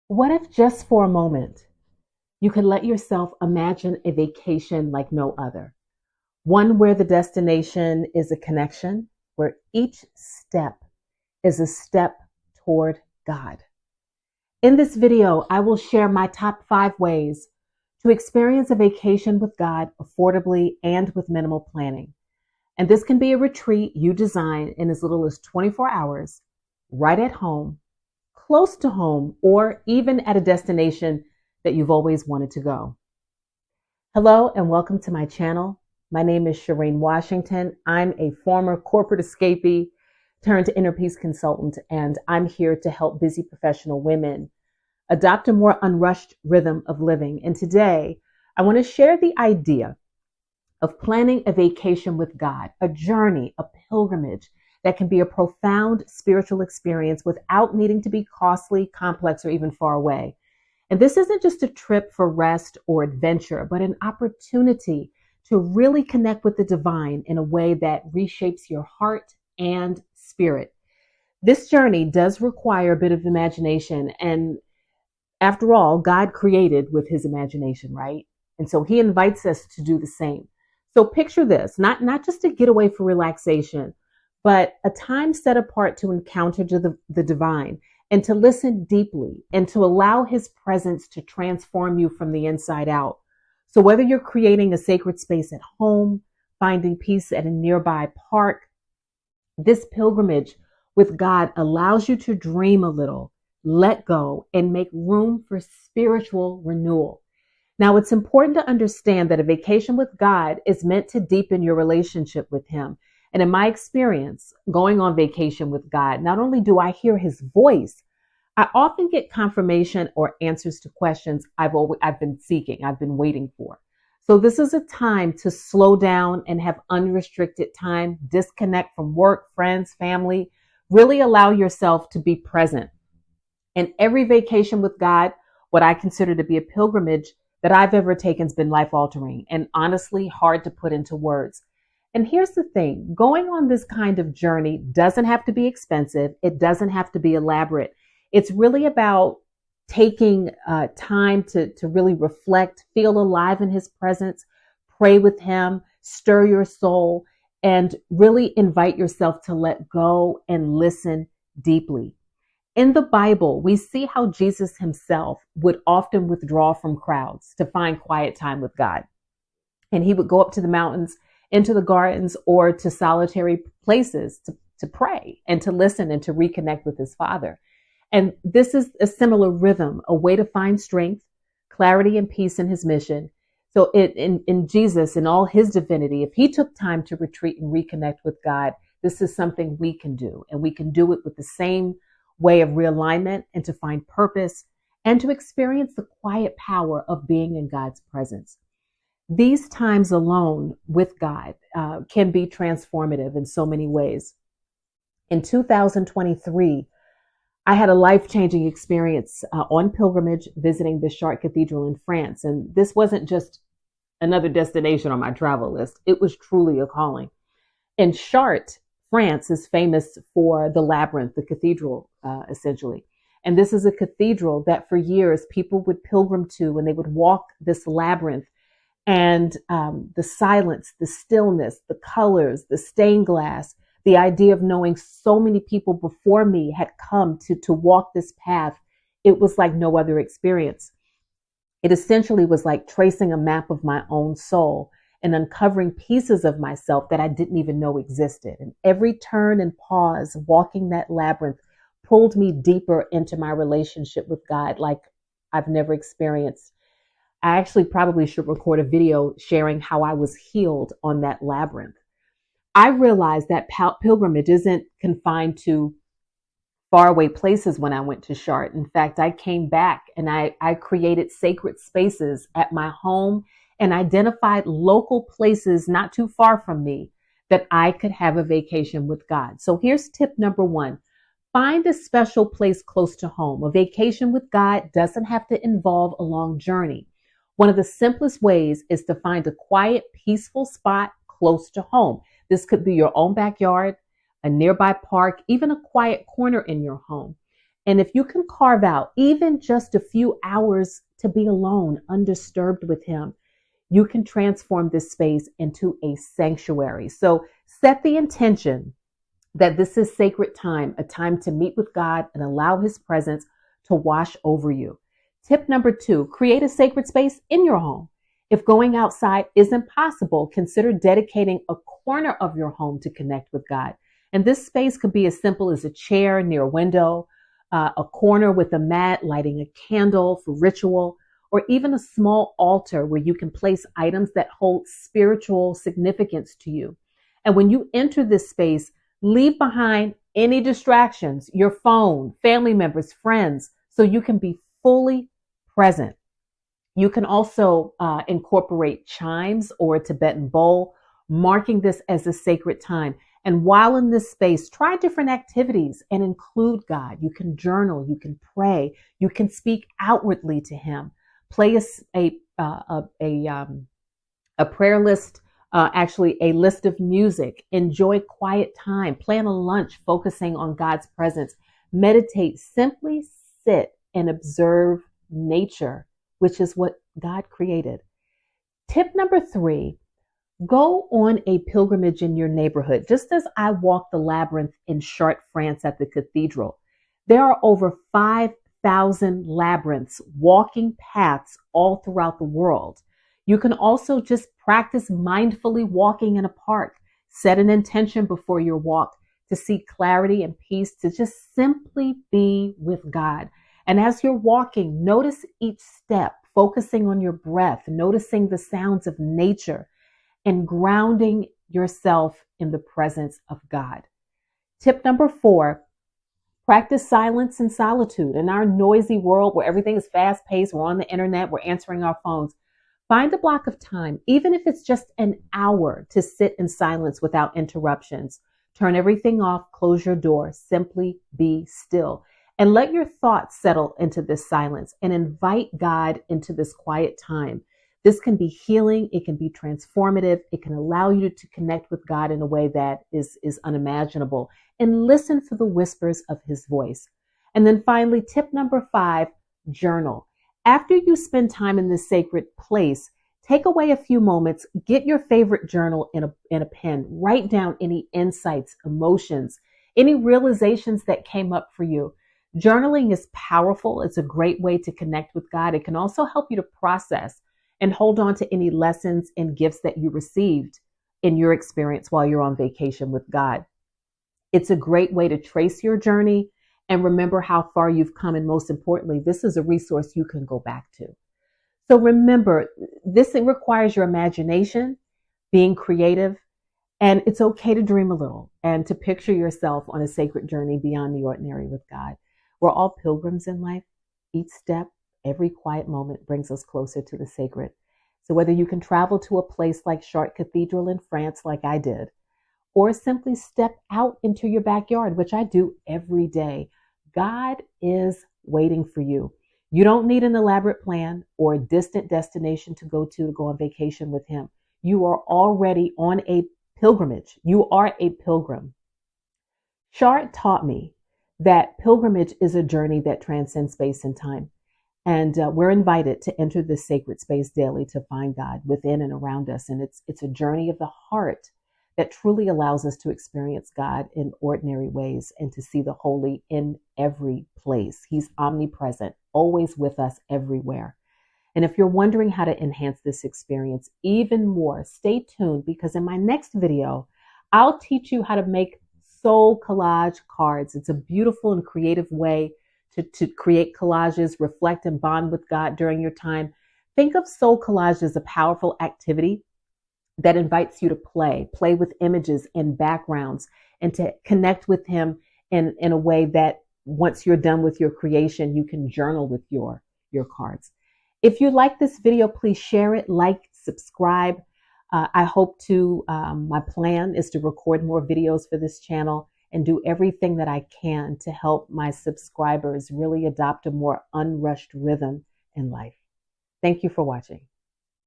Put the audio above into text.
What if just for a moment you could let yourself imagine a vacation like no other? One where the destination is a connection, where each step is a step toward God. In this video, I will share my top 5 ways to experience a vacation with God affordably and with minimal planning. And this can be a retreat you design in as little as 24 hours, right at home, close to home, or even at a destination that you've always wanted to go. Hello and welcome to my channel. My name is Shireen Washington. I'm a former corporate escapee turned inner peace consultant, and I'm here to help busy professional women adopt a more unrushed rhythm of living. And today, I want to share the idea of planning a vacation with God, a journey, a pilgrimage that can be a profound spiritual experience without needing to be costly, complex, or even far away. And this isn't just a trip for rest or adventure, but an opportunity to really connect with the divine in a way that reshapes your heart and spirit. This journey does require a bit of imagination. And after all, God created with his imagination, right? And so he invites us to do the same. So picture this, not just a getaway for relaxation, but a time set apart to encounter the divine and to listen deeply and to allow his presence to transform you from the inside out. So whether you're creating a sacred space at home, finding peace at a nearby park, this pilgrimage with God allows you to dream a little, let go, and make room for spiritual renewal. Now, it's important to understand that a vacation with God is meant to deepen your relationship with him. And in my experience, going on vacation with God, not only do I hear his voice, I often get confirmation or answers to questions I've been seeking, I've been waiting for. So this is a time to slow down and have unrestricted time, disconnect from work, friends, family, really allow yourself to be present. And every vacation with God, what I consider to be a pilgrimage that I've ever taken, has been life altering and honestly hard to put into words. And here's the thing, going on this kind of journey doesn't have to be expensive. It doesn't have to be elaborate. It's really about taking time to really reflect, feel alive in his presence, pray with him, stir your soul, and really invite yourself to let go and listen deeply. In the Bible, we see how Jesus himself would often withdraw from crowds to find quiet time with God. And he would go up to the mountains, into the gardens, or to solitary places to pray and to listen and to reconnect with his Father. And this is a similar rhythm, a way to find strength, clarity, and peace in his mission. So in Jesus, in all his divinity, if he took time to retreat and reconnect with God, this is something we can do. And we can do it with the same way of realignment and to find purpose and to experience the quiet power of being in God's presence. These times alone with God can be transformative in so many ways. In 2023, I had a life-changing experience on pilgrimage visiting the Chartres Cathedral in France. And this wasn't just another destination on my travel list. It was truly a calling. In Chartres, France is famous for the labyrinth, the cathedral, essentially. And this is a cathedral that for years people would pilgrim to, and they would walk this labyrinth. And the silence, the stillness, the colors, the stained glass, the idea of knowing so many people before me had come to walk this path, it was like no other experience. It essentially was like tracing a map of my own soul and uncovering pieces of myself that I didn't even know existed. And every turn and pause walking that labyrinth pulled me deeper into my relationship with God like I've never experienced. I actually probably should record a video sharing how I was healed on that labyrinth. I realized that pilgrimage isn't confined to faraway places when I went to Chartres. In fact, I came back and I created sacred spaces at my home and identified local places not too far from me that I could have a vacation with God. So here's tip number 1. Find a special place close to home. A vacation with God doesn't have to involve a long journey. One of the simplest ways is to find a quiet, peaceful spot close to home. This could be your own backyard, a nearby park, even a quiet corner in your home. And if you can carve out even just a few hours to be alone, undisturbed with him, you can transform this space into a sanctuary. So set the intention that this is sacred time, a time to meet with God and allow his presence to wash over you. Tip number 2, create a sacred space in your home. If going outside isn't possible, consider dedicating a corner of your home to connect with God. And this space could be as simple as a chair near a window, a corner with a mat, lighting a candle for ritual, or even a small altar where you can place items that hold spiritual significance to you. And when you enter this space, leave behind any distractions, your phone, family members, friends, so you can be fully present. You can also incorporate chimes or a Tibetan bowl, marking this as a sacred time. And while in this space, try different activities and include God. You can journal, you can pray, you can speak outwardly to him. Play a prayer list, actually a list of music. Enjoy quiet time. Plan a lunch focusing on God's presence. Meditate. Simply sit and observe nature, which is what God created. Tip number 3, go on a pilgrimage in your neighborhood. Just as I walked the labyrinth in Chartres, France at the cathedral, there are over 5,000 labyrinths, walking paths all throughout the world. You can also just practice mindfully walking in a park. Set an intention before your walk to seek clarity and peace, to just simply be with God. And as you're walking, notice each step, focusing on your breath, noticing the sounds of nature, and grounding yourself in the presence of God. Tip number 4, practice silence and solitude. In our noisy world where everything is fast paced, we're on the internet, we're answering our phones. Find a block of time, even if it's just an hour, to sit in silence without interruptions. Turn everything off, close your door, simply be still. And let your thoughts settle into this silence and invite God into this quiet time. This can be healing. It can be transformative. It can allow you to connect with God in a way that is unimaginable, and listen for the whispers of his voice. And then finally, tip number 5, journal. After you spend time in this sacred place, take away a few moments, get your favorite journal in a pen, write down any insights, emotions, any realizations that came up for you. Journaling is powerful. It's a great way to connect with God. It can also help you to process and hold on to any lessons and gifts that you received in your experience while you're on vacation with God. It's a great way to trace your journey and remember how far you've come. And most importantly, this is a resource you can go back to. So remember, this requires your imagination, being creative, and it's okay to dream a little and to picture yourself on a sacred journey beyond the ordinary with God. We're all pilgrims in life. Each step, every quiet moment brings us closer to the sacred. So whether you can travel to a place like Chartres Cathedral in France, like I did, or simply step out into your backyard, which I do every day, God is waiting for you. You don't need an elaborate plan or a distant destination to go on vacation with him. You are already on a pilgrimage. You are a pilgrim. Chartres taught me that pilgrimage is a journey that transcends space and time. And we're invited to enter this sacred space daily to find God within and around us. And it's a journey of the heart that truly allows us to experience God in ordinary ways and to see the holy in every place. He's omnipresent, always with us everywhere. And if you're wondering how to enhance this experience even more, stay tuned, because in my next video, I'll teach you how to make soul collage cards. It's a beautiful and creative way to create collages, reflect and bond with God during your time. Think of soul collage as a powerful activity that invites you to play with images and backgrounds, and to connect with him in a way that once you're done with your creation, you can journal with your cards. If you like this video, please share it, like, subscribe. I hope my plan is to record more videos for this channel and do everything that I can to help my subscribers really adopt a more unrushed rhythm in life. Thank you for watching.